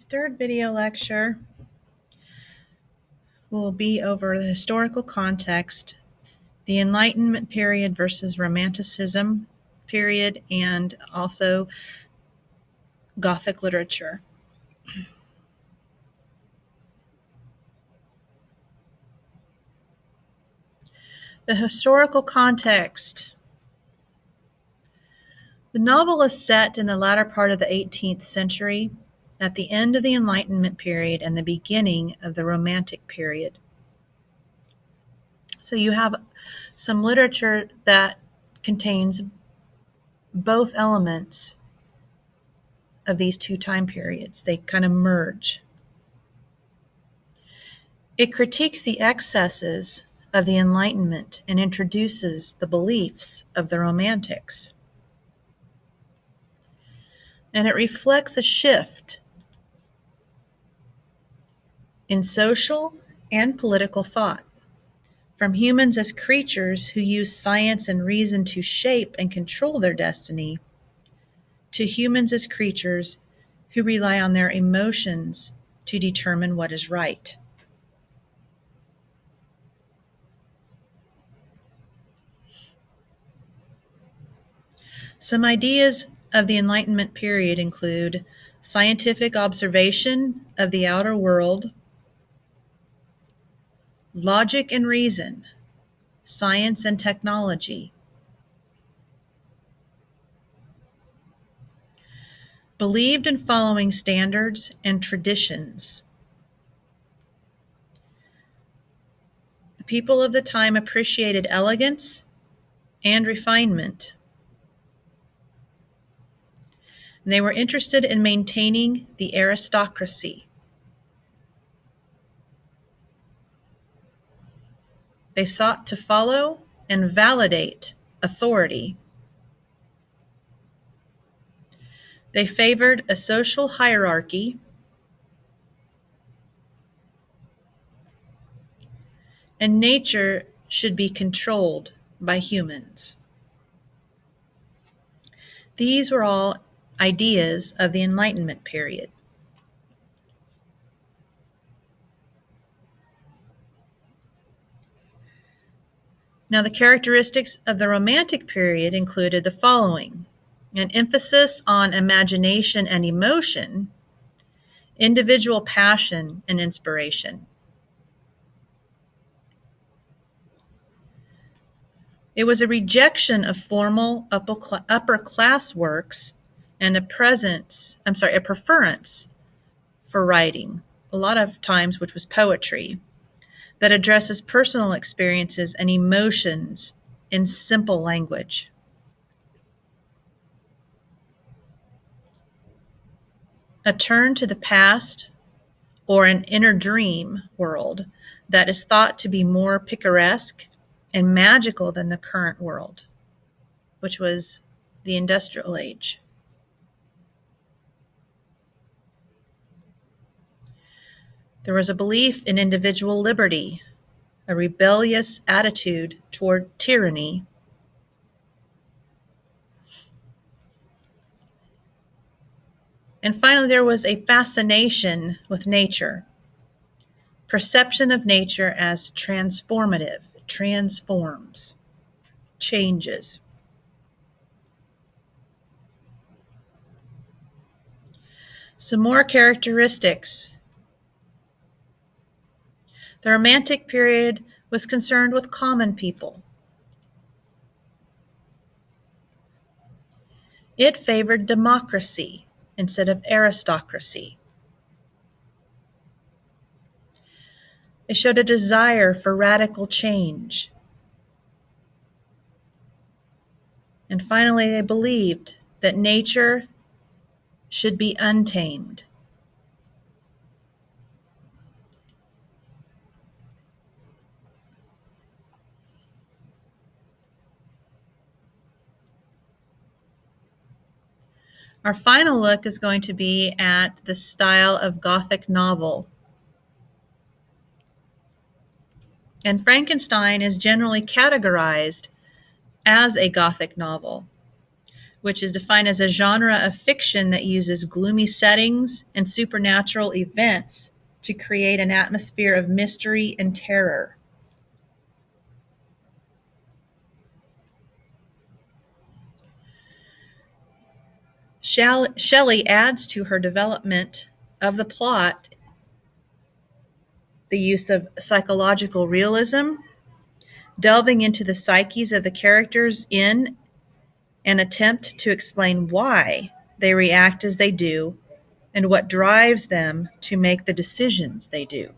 Third video lecture will be over the historical context, the Enlightenment period versus Romanticism period, and also Gothic literature. The historical context. The novel is set in the latter part of the 18th century, at the end of the Enlightenment period and the beginning of the Romantic period. So you have some literature that contains both elements of these two time periods. They kind of merge. It critiques the excesses of the Enlightenment and introduces the beliefs of the Romantics. And it reflects a shift in social and political thought, from humans as creatures who use science and reason to shape and control their destiny, to humans as creatures who rely on their emotions to determine what is right. Some ideas of the Enlightenment period include scientific observation of the outer world, logic and reason, science and technology, believed in following standards and traditions. The people of the time appreciated elegance and refinement. And they were interested in maintaining the aristocracy. They sought to follow and validate authority. They favored a social hierarchy, and nature should be controlled by humans. These were all ideas of the Enlightenment period. Now, the characteristics of the Romantic period included the following: an emphasis on imagination and emotion, individual passion and inspiration. It was a rejection of formal upper class works and a preference for writing, a lot of times which was poetry, that addresses personal experiences and emotions in simple language. A turn to the past or an inner dream world that is thought to be more picaresque and magical than the current world, which was the industrial age. There was a belief in individual liberty, a rebellious attitude toward tyranny, and finally there was a fascination with nature, perception of nature as transformative, transforms, changes. Some more characteristics. The Romantic period was concerned with common people. It favored democracy instead of aristocracy. It showed a desire for radical change. And finally, they believed that nature should be untamed. Our final look is going to be at the style of Gothic novel. And Frankenstein is generally categorized as a Gothic novel, which is defined as a genre of fiction that uses gloomy settings and supernatural events to create an atmosphere of mystery and terror. Shelley adds to her development of the plot the use of psychological realism, delving into the psyches of the characters in an attempt to explain why they react as they do and what drives them to make the decisions they do.